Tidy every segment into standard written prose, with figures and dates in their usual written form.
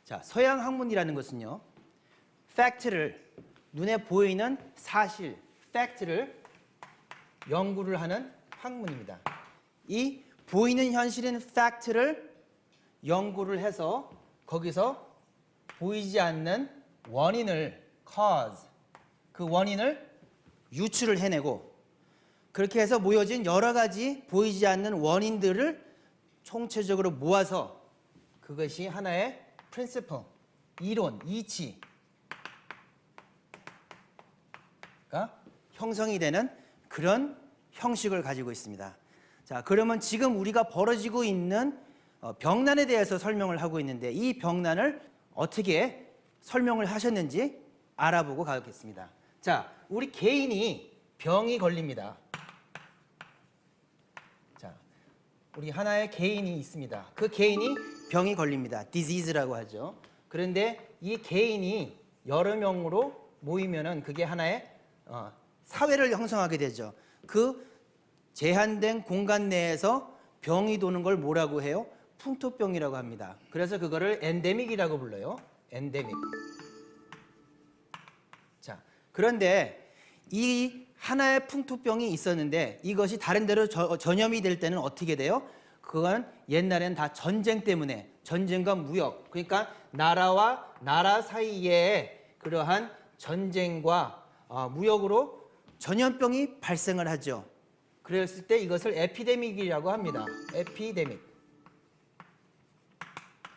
자, 서양 학문이라는 것은요, 팩트를, 눈에 보이는 사실, 팩트를 연구를 하는 학문입니다. 이 보이는 현실인 팩트를 연구를 해서 거기서 보이지 않는 원인을, cause, 그 원인을 유추를 해내고, 그렇게 해서 모여진 여러 가지 보이지 않는 원인들을 총체적으로 모아서 그것이 하나의 principle, 이론, 이치가 형성이 되는 그런 형식을 가지고 있습니다. 자, 그러면 지금 우리가 벌어지고 있는 병난에 대해서 설명을 하고 있는데, 이 병난을 어떻게 설명을 하셨는지 알아보고 가겠습니다. 자, 우리 개인이 병이 걸립니다. 자, 우리 하나의 개인이 있습니다. 그 개인이 병이 걸립니다. disease라고 하죠. 그런데 이 개인이 여러 명으로 모이면은 그게 하나의 사회를 형성하게 되죠. 그 제한된 공간 내에서 병이 도는 걸 뭐라고 해요? 풍토병이라고 합니다. 그래서 그거를 엔데믹이라고 불러요. 엔데믹. 자, 그런데 이 하나의 풍토병이 있었는데 이것이 다른 데로 전염이 될 때는 어떻게 돼요? 그건 옛날엔 다 전쟁 때문에, 전쟁과 무역, 그러니까 나라와 나라 사이에 그러한 전쟁과 무역으로 전염병이 발생을 하죠. 그랬을 때 이것을 에피데믹이라고 합니다. 에피데믹.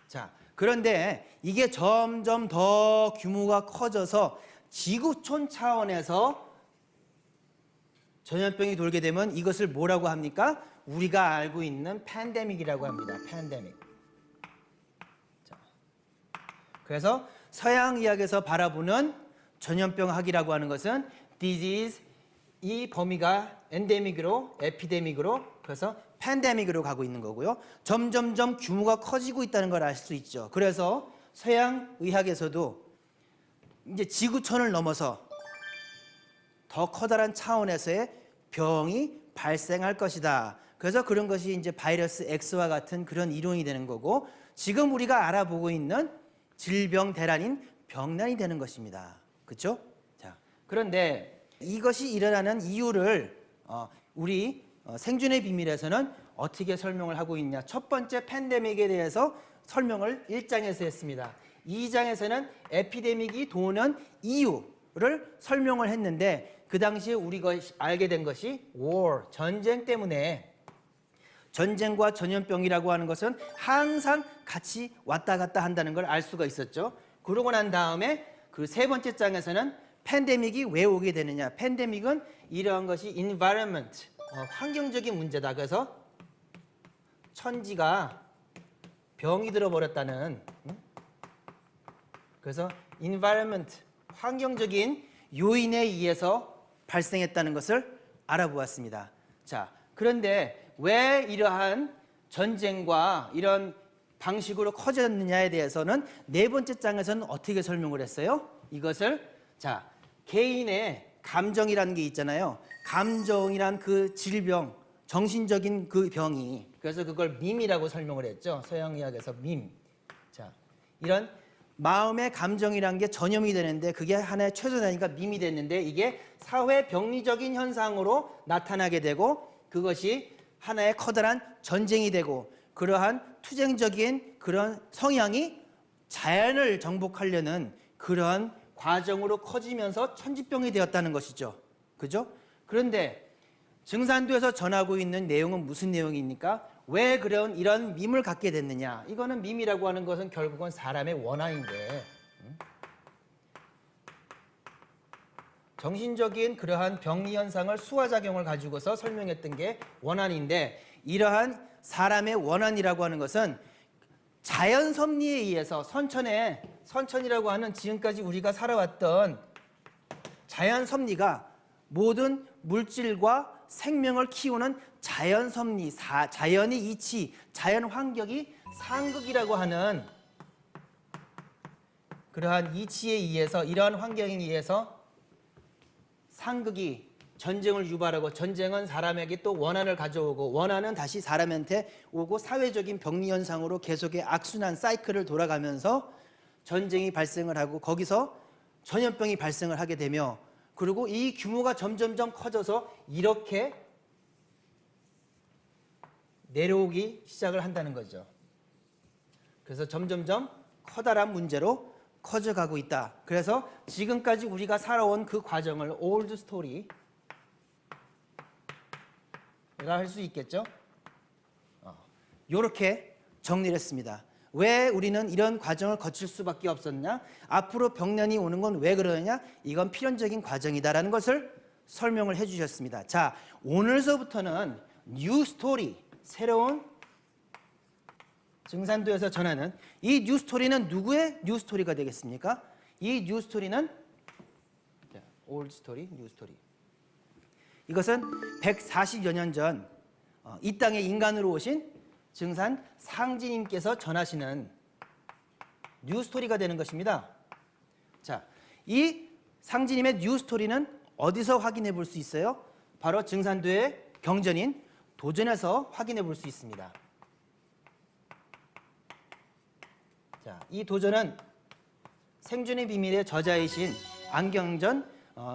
자, 그런데 이게 점점 더 규모가 커져서 지구촌 차원에서 전염병이 돌게 되면 이것을 뭐라고 합니까? 우리가 알고 있는 팬데믹이라고 합니다. 팬데믹. 자, 그래서 서양 의학에서 바라보는 전염병 학이라고 하는 것은 disease, 이 범위가 엔데믹으로, 에피데믹으로, 그래서 팬데믹으로 가고 있는 거고요. 점점점 규모가 커지고 있다는 걸 알 수 있죠. 그래서 서양 의학에서도 이제 지구촌을 넘어서 더 커다란 차원에서의 병이 발생할 것이다. 그래서 그런 것이 이제 바이러스 X와 같은 그런 이론이 되는 거고, 지금 우리가 알아보고 있는 질병 대란인 병난이 되는 것입니다. 그렇죠? 자, 그런데 이것이 일어나는 이유를 우리 생존의 비밀에서는 어떻게 설명을 하고 있냐? 첫 번째 팬데믹에 대해서 설명을 1장에서 했습니다. 2장에서는 에피데믹이 도는 이유를 설명을 했는데, 그 당시에 우리가 알게 된 것이 war, 전쟁 때문에, 전쟁과 전염병이라고 하는 것은 항상 같이 왔다 갔다 한다는 걸 알 수가 있었죠. 그러고 난 다음에 그 세 번째 장에서는 팬데믹이 왜 오게 되느냐? 팬데믹은 이러한 것이 environment, 환경적인 문제다. 그래서 천지가 병이 들어버렸다는, 그래서 environment, 환경적인 요인에 의해서 발생했다는 것을 알아보았습니다. 자, 그런데 왜 이러한 전쟁과 이런 방식으로 커졌느냐에 대해서는 네 번째 장에서는 어떻게 설명을 했어요? 이것을, 자, 개인의 감정이라는 게 있잖아요. 감정이란 그 질병, 정신적인 그 병이, 그래서 그걸 밈이라고 설명을 했죠. 서양의학에서 밈. 자, 이런 마음의 감정이란 게 전염이 되는데 그게 하나의 최소단위가 밈이 됐는데, 이게 사회 병리적인 현상으로 나타나게 되고 그것이 하나의 커다란 전쟁이 되고, 그러한 투쟁적인 그런 성향이 자연을 정복하려는 그런 과정으로 커지면서 천지병이 되었다는 것이죠. 그죠? 그런데 증산도에서 전하고 있는 내용은 무슨 내용입니까? 왜 이런 밈을 갖게 됐느냐? 이거는 밈이라고 하는 것은 결국은 사람의 원한인데, 정신적인 그러한 병리 현상을 수화작용을 가지고서 설명했던 게 원한인데, 이러한 사람의 원한이라고 하는 것은 자연 섭리에 의해서 선천이라고 하는 지금까지 우리가 살아왔던 자연 섭리가 모든 물질과 생명을 키우는 자연 섭리, 자연의 이치, 자연 환경이 상극이라고 하는 그러한 이치에 의해서, 이러한 환경에 의해서 상극이 전쟁을 유발하고, 전쟁은 사람에게 또 원한을 가져오고, 원한은 다시 사람한테 오고, 사회적인 병리 현상으로 계속의 악순환 사이클을 돌아가면서 전쟁이 발생을 하고 거기서 전염병이 발생을 하게 되며 그리고 이 규모가 점점점 커져서 이렇게 내려오기 시작을 한다는 거죠. 그래서 점점점 커다란 문제로 커져가고 있다. 그래서 지금까지 우리가 살아온 그 과정을 올드 스토리가 할 수 있겠죠. 이렇게 정리를 했습니다. 왜 우리는 이런 과정을 거칠 수밖에 없었냐? 앞으로 병난이 오는 건 왜 그러느냐? 이건 필연적인 과정이다라는 것을 설명을 해주셨습니다. 자, 오늘서부터는 뉴 스토리, 새로운 증산도에서 전하는 이 뉴 스토리는 누구의 뉴 스토리가 되겠습니까? 이 뉴 스토리는 올드 스토리, 뉴 스토리. 이것은 140여 년 전 이 땅에 인간으로 오신 증산 상지님께서 전하시는 뉴 스토리가 되는 것입니다. 자, 이 상지님의 뉴 스토리는 어디서 확인해 볼 수 있어요? 바로 증산도의 경전인 도전에서 확인해 볼 수 있습니다. 자, 이 도전은 생존의 비밀의 저자이신 안경전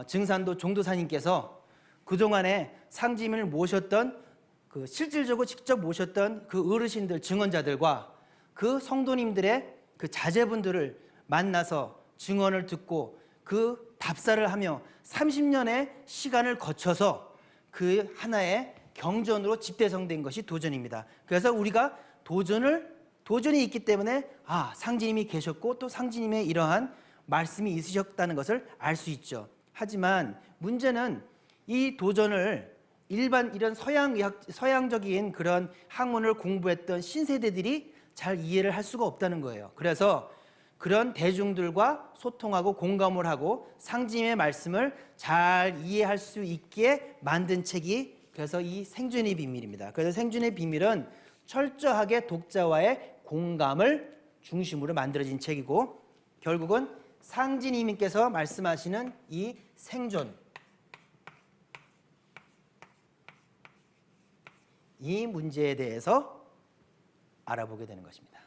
증산도 종도사님께서 그동안에 상지님을 모셨던 그 실질적으로 직접 모셨던 그 어르신들 증언자들과 그 성도님들의 그 자제분들을 만나서 증언을 듣고 그 답사를 하며 30년의 시간을 거쳐서 그 하나의 경전으로 집대성된 것이 도전입니다. 그래서 우리가 도전이 있기 때문에 상지님이 계셨고 또 상지님의 이러한 말씀이 있으셨다는 것을 알 수 있죠. 하지만 문제는 이 도전을 일반 이런 서양적인 그런 학문을 공부했던 신세대들이 잘 이해를 할 수가 없다는 거예요. 그래서 그런 대중들과 소통하고 공감을 하고 상지님의 말씀을 잘 이해할 수 있게 만든 책이 그래서 이 생존의 비밀입니다. 그래서 생존의 비밀은 철저하게 독자와의 공감을 중심으로 만들어진 책이고 결국은 상지님께서 말씀하시는 이 생존 이 문제에 대해서 알아보게 되는 것입니다.